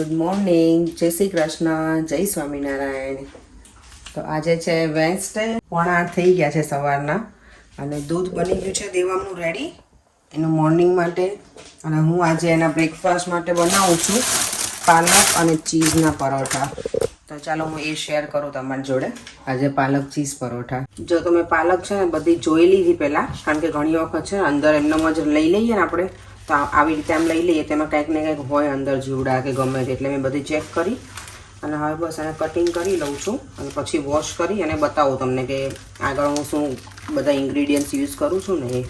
Good morning, જય શ્રી કૃષ્ણ, જય સ્વામિનારાયણ. તો આજે છે વેન્સડે, 7:30 થઈ ગયા છે સવારના અને દૂધ બની ગયું છે દેવામનું રેડી એનું મોર્નિંગ માટે. અને હું આજે એના બ્રેકફાસ્ટ માટે બનાવું છું પાલક અને ચીઝના પરોઠા. તો ચાલો હું એ શેર કરું તમારી જોડે. આજે પાલક ચીઝ પરોઠા. જો તમે પાલક છે ને બધી જોઈ લીધી પહેલાં, કારણ કે ઘણી વખત છે અંદર એમનામાં જ લઈ લઈએ ને આપણે, તો આવી રીતે આમ લઈ લઈએ તેમાં કંઈક ને કંઈક હોય અંદર જીવડા કે ગમે તે, એટલે મેં બધી ચેક કરી અને હવે બસ એને કટિંગ કરી લઉં છું અને પછી વોશ કરી અને બતાવું તમને કે આગળ હું શું બધા ઇન્ગ્રીડિયન્ટ્સ યુઝ કરું છું ને એ.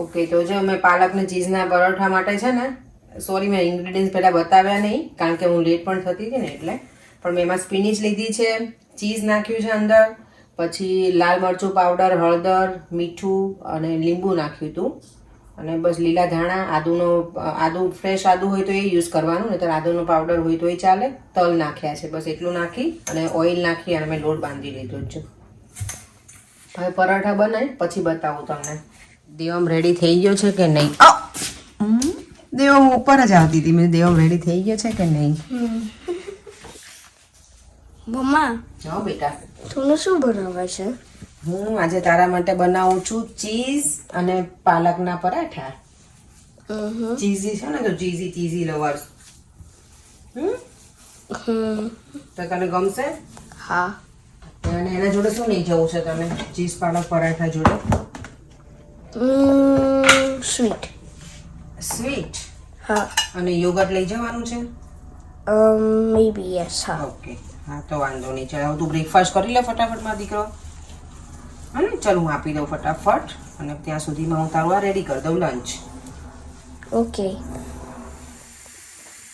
ઓકે, તો જો મેં પાલક ને ચીઝના પરોઠા માટે છે ને, સોરી મેં ઇન્ગ્રીડિયન્ટ્સ પહેલાં બતાવ્યા નહીં કારણ કે હું લેટ પણ થતી હતી ને એટલે, પણ મેં એમાં સ્પિનિચ લીધી છે, ચીઝ નાખ્યું છે અંદર, પછી લાલ મરચું પાવડર, હળદર, મીઠું અને લીંબુ નાખ્યું હતું અને બસ લીલા ધાણા, આદુ ફ્રેશ આદુ હોય તો એ યુઝ કરવાનું, નહીં તો આદુનો પાવડર હોય તો એ ચાલે. તલ નાખ્યા છે, બસ એટલું નાખી અને ઓઇલ નાખી અને મેં લોટ બાંધી લીધો છે. હવે પરોઠા બનાવી પછી બતાવું તમને. દેવમ રેડી થઈ ગયો છે કે નહીં? દેવમ ઉપર જ આવતી હતી. મેં દેવમ રેડી થઈ ગયો છે કે નહીં? મમ્મા, હા બેટા, તું શું બનાવે છે? હું આજે તારા માટે બનાવું છું ચીઝ અને પાલકના પરાઠા. ચીઝી છે ને, તો ચીઝી લવર્સ. તો તને ગમશે? હા. અને એના જોડે શું લઈ જવું છે તમે ચીઝ પાલક પરાઠા જોડે? સ્વીટ. સ્વીટ? હા. અને યોગર્ટ લઈ જવાનું છે? Maybe yes. હા. ઓકે, હા તો વાંધો નહીં. ચાલો તું બ્રેકફાસ્ટ કરી લે ફટાફટ માં દીકરો. હા ને, ચાલો હું આપી દઉં ફટાફટ અને ત્યાં સુધીમાં હું તારું આ રેડી કરી દઉં લંચ. ઓકે.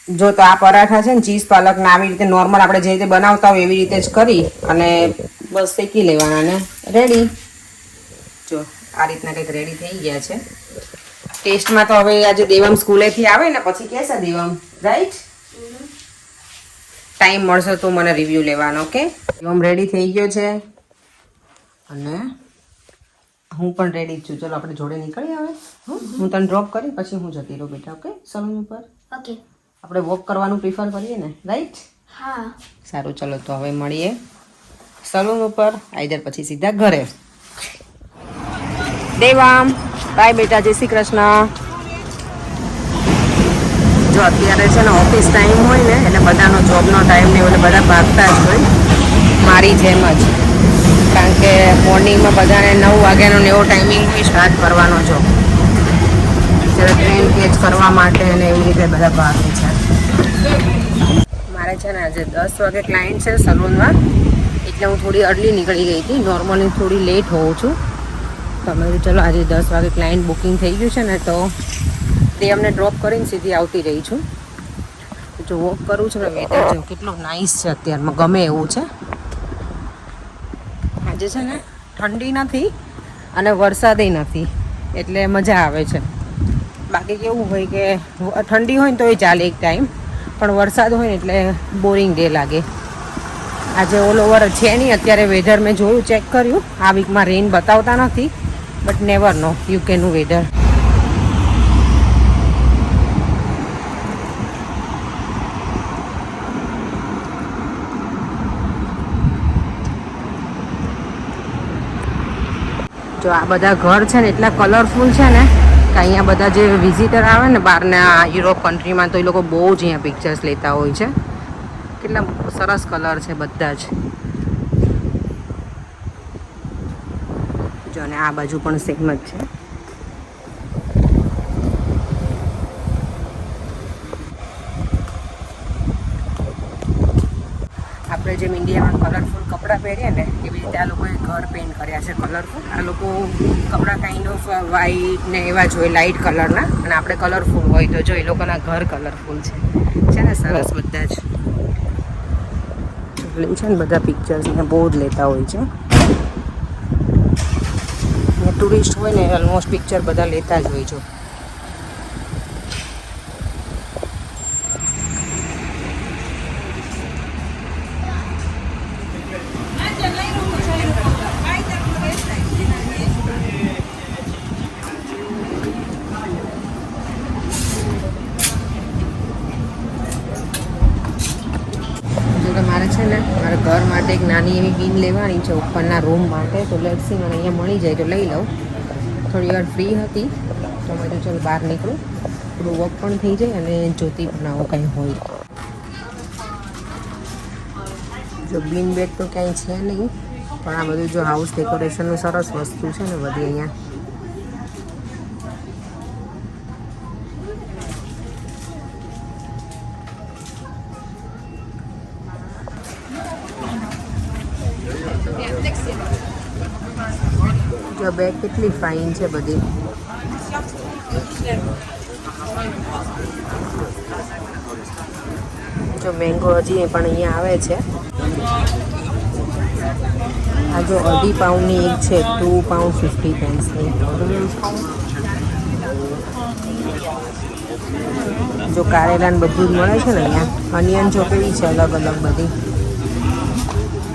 જો તો આ પરાઠા છે ને ચીઝ પાલકના આવી રીતે નોર્મલ આપણે જે રીતે બનાવતા હોય એવી રીતે જ કરી અને બસ શેકી લેવાના ને રેડી. જો આ રીતના કંઈક રેડી થઈ ગયા છે. ટેસ્ટમાં તો હવે આજે દેવમ સ્કૂલેથી આવે ને પછી કહેશે દેવમ, રાઈટ? ટાઈમ મળશે તો મને રિવ્યૂ લેવાનો. ઓકે, દેવમ રેડી થઈ ગયો છે અને હું પણ રેડી જ છું. ચલો આપણે જોડે નીકળી આવે. હું તને ડ્રોપ કરી પછી હું જતી રહું બેટા. ઓકે, સલૂન ઉપર ઓકે. આપણે વોક કરવાનું પ્રિફર કરીએ ને, રાઈટ? હા. સારું, ચલો તો હવે મળીએ સલૂન ઉપર, આઈધર પછી સીધા ઘરે. દેવામ, બાય બેટા, જય શ્રી કૃષ્ણ. જો અત્યારે છે ને ઓફિસ ટાઈમ હોય ને એટલે બધાનો જોબનો ટાઈમ ને એટલે બધા ભાગતા જ હોય, મારી જેમ જ. કારણ કે મોર્નિંગમાં બધાને 9 વાગ્યાનો એવો ટાઈમિંગ હોય સ્ટાર્ટ કરવાનો જોબ. ત્યારે ટ્રેન કેચ કરવા માટે અને એવી રીતે બધા ભાગે છે. મારે છે ને આજે 10 વાગે ક્લાયન્ટ છે સલૂનમાં, એટલે હું થોડી અર્લી નીકળી ગઈ હતી. નોર્મલી થોડી લેટ હોઉં છું. તો અમે ચલો આજે 10 વાગે ક્લાયન્ટ બુકિંગ થઈ ગયું છે ને, તો તે અમને ડ્રોપ કરીને સીધી આવતી રહી છું. જો વોક કરું છું ને, વેધર જો કેટલું નાઇસ છે અત્યારમાં, ગમે એવું છે. આજે છે ને ઠંડી નથી અને વરસાદે નથી, એટલે મજા આવે છે. બાકી કેવું હોય કે ઠંડી હોય ને તો એ ચાલે એક ટાઈમ, પણ વરસાદ હોય ને એટલે બોરિંગ ડે લાગે. આજે ઓલ ઓવર છે નહીં અત્યારે વેધર. મેં જોયું, ચેક કર્યું, આ વીકમાં રેઇન બતાવતા નથી, બટ નેવર નો યુકેનું વેધર. જો આ બધા ઘર છે ને એટલા કલરફુલ છે ને કે અહીંયા બધા જે વિઝિટર આવે ને બહારના યુરોપ કન્ટ્રીમાં, તો એ લોકો બહુ જ અહીંયા પિક્ચર્સ લેતા હોય છે. કેટલા સરસ કલર છે બધા જ. જો અને આ બાજુ પણ સેમ જ છે. આપણે જેમ ઇન્ડિયામાં કલરફુલ કપડાં પહેરીએ ને એવી રીતે આ લોકોએ ઘર પેઇન્ટ કર્યા છે કલરફુલ. આ લોકો કપડાં કાઇન્ડ ઓફ વ્હાઈટ ને એવા જ હોય લાઇટ કલરના, અને આપણે કલરફુલ હોય તો જો એ લોકોના ઘર કલરફુલ છે ને સરસ બધા જ. એટલે છે ને બધા પિક્ચર્સ ને બહુ જ લેતા હોય છે. ટુરિસ્ટ હોય ને ઓલમોસ્ટ પિક્ચર બધા લેતા જ હોય છે. મારે છે ને મારા ઘર માટે એક નાની એવી બીન લેવાની છે ઉપરના રૂમ માટે. તો લેટ્સી મને અહીંયા મળી જાય તો લઈ લઉં. થોડી વાર ફ્રી હતી તો મેં તો ચાલ બહાર નીકળું, થોડું વોક પણ થઈ જાય અને જોતી પણ આવું કંઈ હોય. જો બીન બેગ તો ક્યાંય છે નહીં, પણ આ બધું જો હાઉસ ડેકોરેશનનું સરસ વસ્તુ છે ને બધી અહીંયા. જો બેગ કેટલી ફાઇન છે બધી. જો મેંગો હજી પણ અહીંયા આવે છે. આ જો 2.5 પાઉન્ડની એક છે, £2.50 જો કારેલા ને બધું જ મળે છે ને અહીંયા. અનિયન જો કેવી છે અલગ અલગ બધી.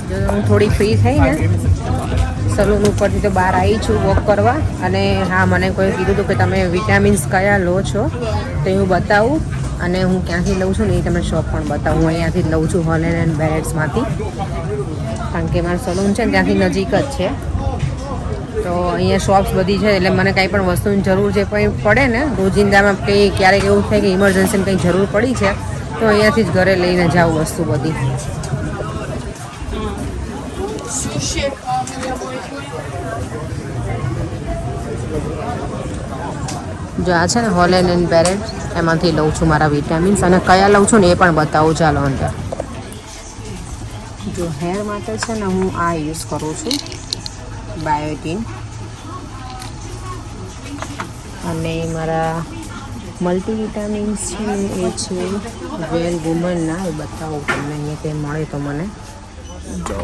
જો હું થોડી ફ્રી થઈ ને સલૂન ઉપરથી તો બહાર આવી છું વોક કરવા. અને હા, મને કોઈ કીધું હતું કે તમે વિટામિન્સ કયા લો છો તો હું બતાવું, અને હું ક્યાંથી લઉં છું ને એ તમને શોપ પણ બતાવું. હું અહીંયાથી જ લઉં છું, હોલેન્ડ એન્ડ બેરેટ્સમાંથી, કારણ કે મારું સલૂન છે ને ત્યાંથી નજીક જ છે. તો અહીંયા શોપ્સ બધી છે, એટલે મને કાંઈ પણ વસ્તુની જરૂર જે કંઈ પડે ને રોજિંદામાં, કંઈ ક્યારેક એવું થાય કે ઇમરજન્સીમાં કંઈ જરૂર પડી છે તો અહીંયાથી જ ઘરે લઈને જાઉં વસ્તુ બધી. જો આ છે ને હોલેન્ડ એન્ડ બેરેટ, એમાંથી લઉં છું મારા વિટામિન્સ, અને કયા લઉં છું ને એ પણ બતાવું ચાલો અંદર. જો હેર માટે છે ને હું આ યુઝ કરું છું બાયોટીન, અને મારા મલ્ટીવિટામિન્સ છે એ છે વેલ વુમનના. એ બતાવું તમને અહીંયા કંઈ મળે તો મને. જો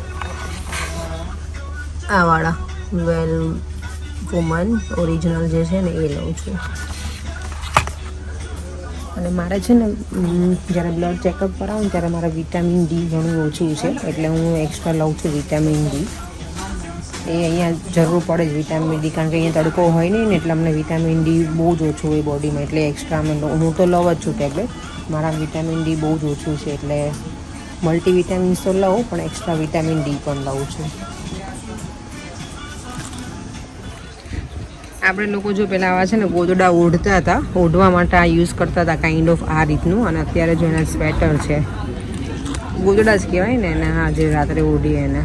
આવાળા વેલ વુમન ઓરિજિનલ જે છે ને એ લઉં છું. અને મારે છે ને જ્યારે બ્લડ ચેકઅપ કરાવું ને ત્યારે મારે વિટામિન ડી ઘણું ઓછું છે, એટલે હું એક્સ્ટ્રા લઉં છું વિટામિન ડી. એ અહીંયા જરૂર પડે જ વિટામિન ડી, કારણ કે અહીંયા તડકો હોય નહીં ને એટલે અમને વિટામિન ડી બહુ જ ઓછું હોય બોડીમાં, એટલે એક્સ્ટ્રા અમે હું તો લઉં જ છું ટેબ્લેટ. મારા વિટામિન ડી બહુ જ ઓછું છે, એટલે મલ્ટીવિટામિન્સ તો લઉં પણ એક્સ્ટ્રા વિટામિન ડી પણ લઉં છું. આપણે લોકો જો પહેલાં આવા છે ને ગોદડા ઓઢતા હતા, ઓઢવા માટે આ યુઝ કરતા હતા કાઇન્ડ ઓફ આ રીતનું. અને અત્યારે જો એના સ્વેટર છે, ગોદડા જ કહેવાય ને એને. હા, જે રાત્રે ઓઢીએ એને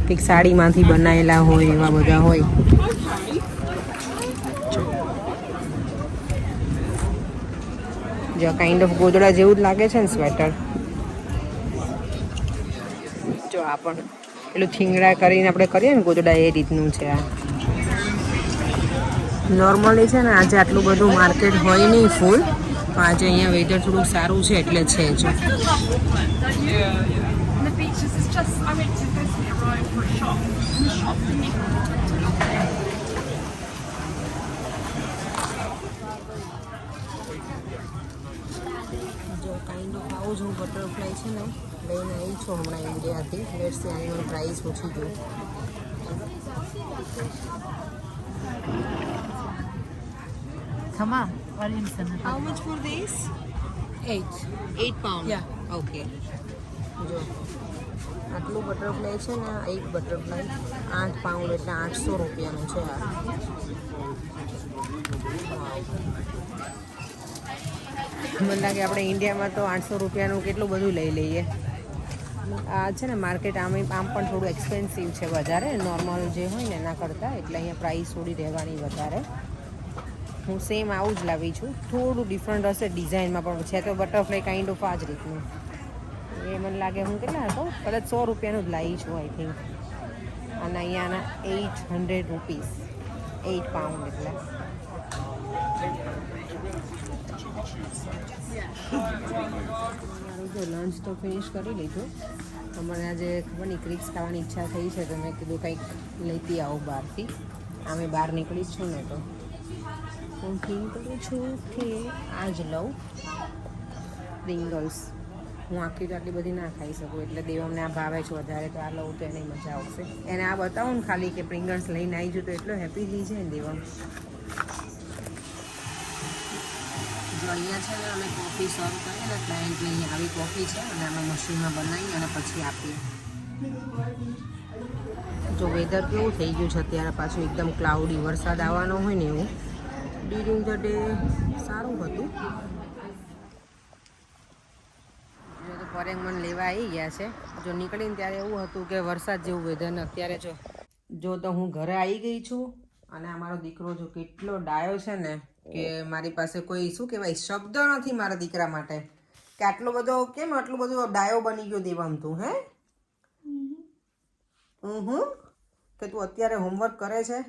કંઈક સાડીમાંથી બનાવેલા હોય એવા બધા હોય. જો કાઇન્ડ ઓફ ગોદડા જેવું જ લાગે છે ને સ્વેટર. જો આ પણ પેલું થીંગડા કરીને આપણે કરીએ ને ગોદડા, એ રીતનું છે આ. નોર્મલી છે ને આજે આટલું બધું માર્કેટ હોય નહીં ફૂલ, પણ આજે અહીંયા વેધર થોડું સારું છે એટલે છે જ. જો કાઇન્ડ ઓફ આવું જ હું બટરફ્લાય છે ને લઈને આવી છું હમણાં ઇન્ડિયાથી. લેટ્સ સી આની પ્રાઇસ ઓછી જોઉં. Come on, Williamson. How much for this? 8 pound. Yeah. Okay. જો આટલું બટરફ્લાય છે ને, એક બટરફ્લાય 8 પાઉન્ડ એટલે 800 રૂપિયાનું છે આ. મને લાગે આપણે ઇન્ડિયામાં તો 800 રૂપિયાનું કેટલું બધું લઈ લઈએ. આ છે ને માર્કેટ આમ પણ થોડું એક્સપેન્સિવ છે વધારે નોર્મલ જે હોય ને એના કરતાં, એટલે અહીંયા પ્રાઇસ થોડી રહેવાની વધારે. હું સેમ આવું જ લાવી છું, થોડું ડિફરન્ટ હશે ડિઝાઇનમાં, પણ છે તો બટરફ્લાય કાઇન્ડ ઓફ આ જ રીતનું. એ મને લાગે હું કેટલા હતો કદાચ 100 રૂપિયાનું જ લાવી છું આઈ થિંક. અને અહીંયાના 800 રૂપીસ, 8 પાઉન્ડ એટલે. મારું જો લંચ તો ફિનિશ કરી લીધું. મને આજે ખબર નહીં ક્રિક્સ ખાવાની ઈચ્છા થઈ છે, તો મેં કીધું કંઈક લેતી આવું બહારથી. આમે બહાર નીકળી જ છું ને, તો હું થિંક કરું છું કે આ જ લઉં પ્રિંગલ્સ. હું આખી તો આટલી બધી ના ખાઈ શકું, એટલે દેવમને આ ભાવે છે વધારે, તો આ લઉં તો એને મજા આવશે. એને આ બતાવું ને ખાલી કે પ્રિંગલ્સ લઈને આવી જઉં તો એટલો હેપી થઈ જાય ને દેવમ. જો અહીંયા છે ને અમે કોફી સર્વ કરીએ ને ક્લાયન્ટને, અહીંયા આવી કોફી છે અને અમે મશીનમાં બનાવીએ અને પછી આપીએ. જો વેધર કેવું થઈ ગયું છે અત્યારે, પાછું એકદમ ક્લાઉડી, વરસાદ આવવાનો હોય ને એવું. ડ્યુરિંગ ધ ડે સારું હતું. જો તો ફોરેન મને લેવા આવી ગયા છે. જો નીકળીને ત્યારે એવું હતું કે વરસાદ જેવું વેધર ને અત્યારે જો તો હું ઘરે આવી ગઈ છું. અને અમારો દીકરો જો કેટલો ડાયો છે ને કે મારી પાસે કોઈ શું કહેવાય શબ્દ નથી મારા દીકરા માટે, કે આટલો બધો કેમ આટલો બધો ડાયો બની ગયો દેવામ તું. હે કે તું અત્યારે હોમવર્ક કરે છે?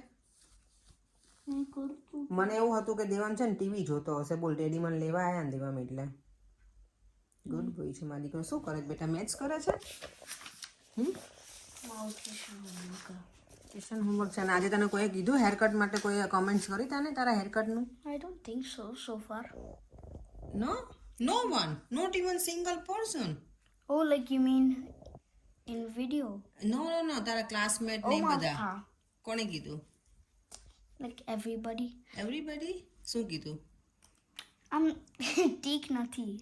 મને એવું હતું કે દેવામ છે ને ટીવી જોતો હશે. બોલ, ડેડી મને લેવા આવ્યા ને દેવામ, એટલે ગુડ બોય છે મારા દીકરો. શું કરે બેટા, મેથ્સ કરે છે? ટ્યુશન હોમવર્ક છે. અને આજે તને કોઈ કીધું હેરકટ માટે, કોઈ કોમેન્ટ્સ કરી તને તારા હેરકટનું? I don't think so far. No one, not even single person. Oh, like you mean in video? No તારા ક્લાસમેટ ને બધા. કોણે કીધું? Like everybody. એવરીબડી? શું કીધું? ઠીક નથી.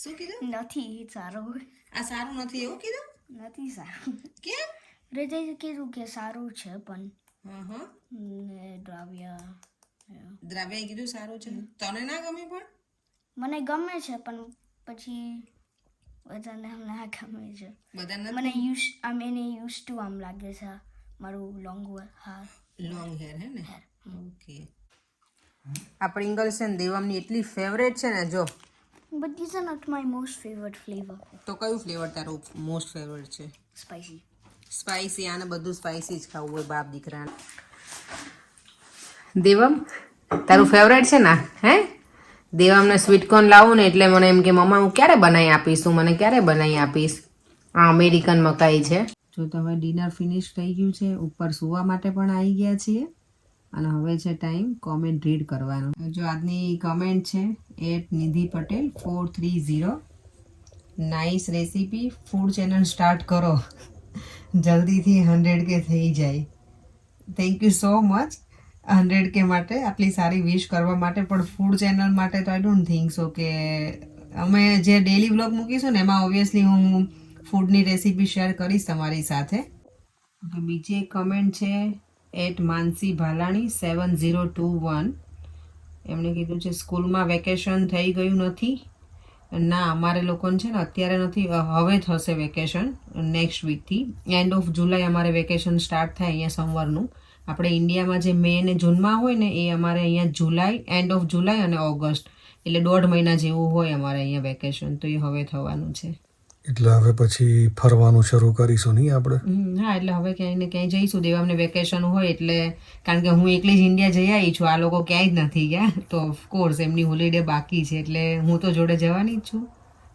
શું કીધું? નથી સારું. આ સારું નથી એવું કીધું? નથી સારું. કેમ? હૃદય કીધું કે સારું છે, પણ દ્રવ્યાએ કીધું સારું છે. તને ના ગમે? પણ મને ગમે છે, પણ પછી બધાને ના ગમે છે. બધાને મને યુઝ ટુ આમ લાગે છે મારું લોંગ હેર હે ને. ઓકે. આ પ્રિંગલ્સ છે ને દેવમની એટલી ફેવરેટ છે ને. જો but these are not my most favorite flavor. તો કયું ફ્લેવર તારું મોસ્ટ ફેવરેટ છે? Spicy. સ્પાઇસી. આને બધું સ્પાઇસી જ ખાવું હોય બાપ દીકરાને. દેવમ તારું ફેવરેટ છે ને? હે દેવમને સ્વીટકોર્ન લાવું ને એટલે મને એમ કે મમ્મા હું ક્યારે બનાવી આપીશ, મને ક્યારે બનાવી આપીશ. આ અમેરિકન મકાઈ છે. જો તો હવે ડિનર ફિનિશ થઈ ગયું છે, ઉપર સુવા માટે પણ આવી ગયા છીએ. અને હવે છે ટાઈમ કોમેન્ટ રીડ કરવાનો. જો આજની કમેન્ટ છે @Nidhi Patel 430. Nice recipe, food channel start કરો, જલ્દીથી 100K થઈ જાય. Thank you so much 100K માટે, આટલી સારી વિશ કરવા માટે. પણ ફૂડ ચેનલ માટે તો આઈ ડોન્ટ થિંક સો કે અમે જે ડેલી વ્લોગ મૂકીશું ને એમાં ઓબ્વિયસલી હું ફૂડની રેસીપી શેર કરીશ તમારી સાથે. બીજી એક કમેન્ટ છે @માનસી ભાલાણી 7021. એમણે કીધું છે સ્કૂલમાં વેકેશન થઈ ગયું નથી? ના, અમારે લોકોને છે ને અત્યારે નથી, હવે થશે વેકેશન નેક્સ્ટ વીકથી. એન્ડ ઓફ જુલાઈ અમારે વેકેશન સ્ટાર્ટ થાય અહીંયા સમરનું. આપણે ઇન્ડિયામાં જે મે ને જૂનમાં હોય ને એ અમારે અહીંયા જુલાઈ, એન્ડ ઓફ જુલાઈ અને ઓગસ્ટ, એટલે 1.5 મહિના જેવું હોય અમારે અહીંયા વેકેશન. તો એ હવે થવાનું છે. એટલે હવે પછી ફરવાનું શરૂ કરીશું નહીં આપણે? હા, એટલે હવે ક્યાંય ને ક્યાંય જઈશું. દેવામને વેકેશન હોય એટલે, કારણ કે હું એકલી જ ઇન્ડિયા જઈ આવી છું, આ લોકો ક્યાંય જ નથી ગયા. તો ઓફકોર્સ એમની હોલિડે બાકી છે, એટલે હું તો જોડે જવાની જ છું.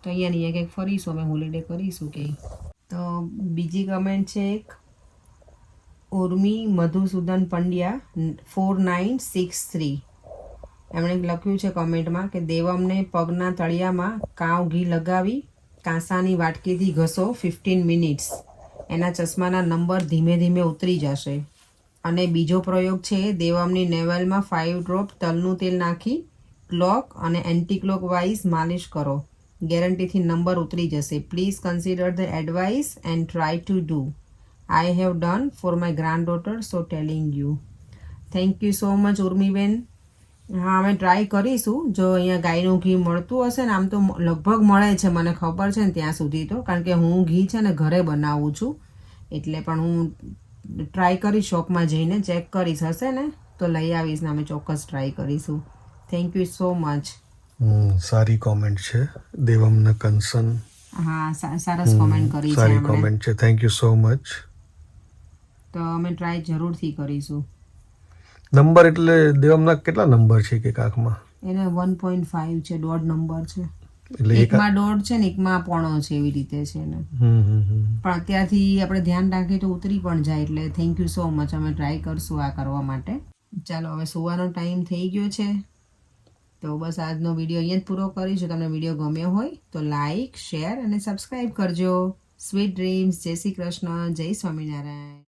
તો અહીંયા ને કંઈક ફરીશું, અમે હોલિડે કરીશું ક્યાંય. તો બીજી કમેન્ટ છે એક ઉર્મી મધુસૂદન પંડ્યા 4963. એમણે લખ્યું છે કમેન્ટમાં કે દેવમને પગના તળિયામાં કાવ ઘી લગાવી કાંસાની વાટકીથી ઘસો 15 મિનિટ્સ, એના ચશ્માના નંબર ધીમે ધીમે ઉતરી જશે. અને બીજો પ્રયોગ છે દેવમની નેવલમાં 5 ડ્રોપ તલનું તેલ નાખી ક્લોક અને એન્ટી ક્લોક વાઇઝ માલિશ કરો, ગેરંટીથી નંબર ઉતરી જશે. Please consider the advice and try to do. I have done for my granddaughter, so telling you. Thank you so much ઉર્મીબેન. હા અમે ટ્રાય કરીશું. જો અહીંયા ગાયનું ઘી મળતું હશે ને, આમ તો લગભગ મળે છે, મને ખબર છે ને ત્યાં સુધી તો, કારણ કે હું ઘી છે ને ઘરે બનાવું છું, એટલે પણ હું ટ્રાય કરીશ, શોપમાં જઈને ચેક કરીશ, હશે ને તો લઈ આવીશ ને અમે ચોક્કસ ટ્રાય કરીશું. Thank you so much. સારી કોમેન્ટ છે દેવમના કન્સર્ન. હા સરસ કોમેન્ટ કરી છે સારી એમણે, કોમેન્ટ છે, થેન્ક યુ સો મચ. તો અમે ટ્રાય જરૂરથી કરીશું. નંબર એટલે દેવમના કેટલા નંબર છે કે આંખમાં? એને 1.5 છે, દોઢ નંબર છે, એટલે એક એકમાં દોઢ છે ને એકમાં પોણો છે, એવી રીતે છે એને. પણ અત્યારથી આપણે ધ્યાન રાખીએ તો ઉતરી પણ જાય, એટલે થેન્ક યુ સો મચ. અમે ટ્રાય કરશું આ કરવા માટે. ચાલો હવે સુવાનો ટાઈમ થઈ ગયો છે, તો બસ આજનો વિડીયો અહીંયા જ પૂરો કરીશું. તમને વિડીયો ગમ્યો હોય તો લાઈક, શેર અને સબસ્ક્રાઈબ કરજો. Sweet dreams. જય શ્રી કૃષ્ણ. જય સ્વામિનારાયણ.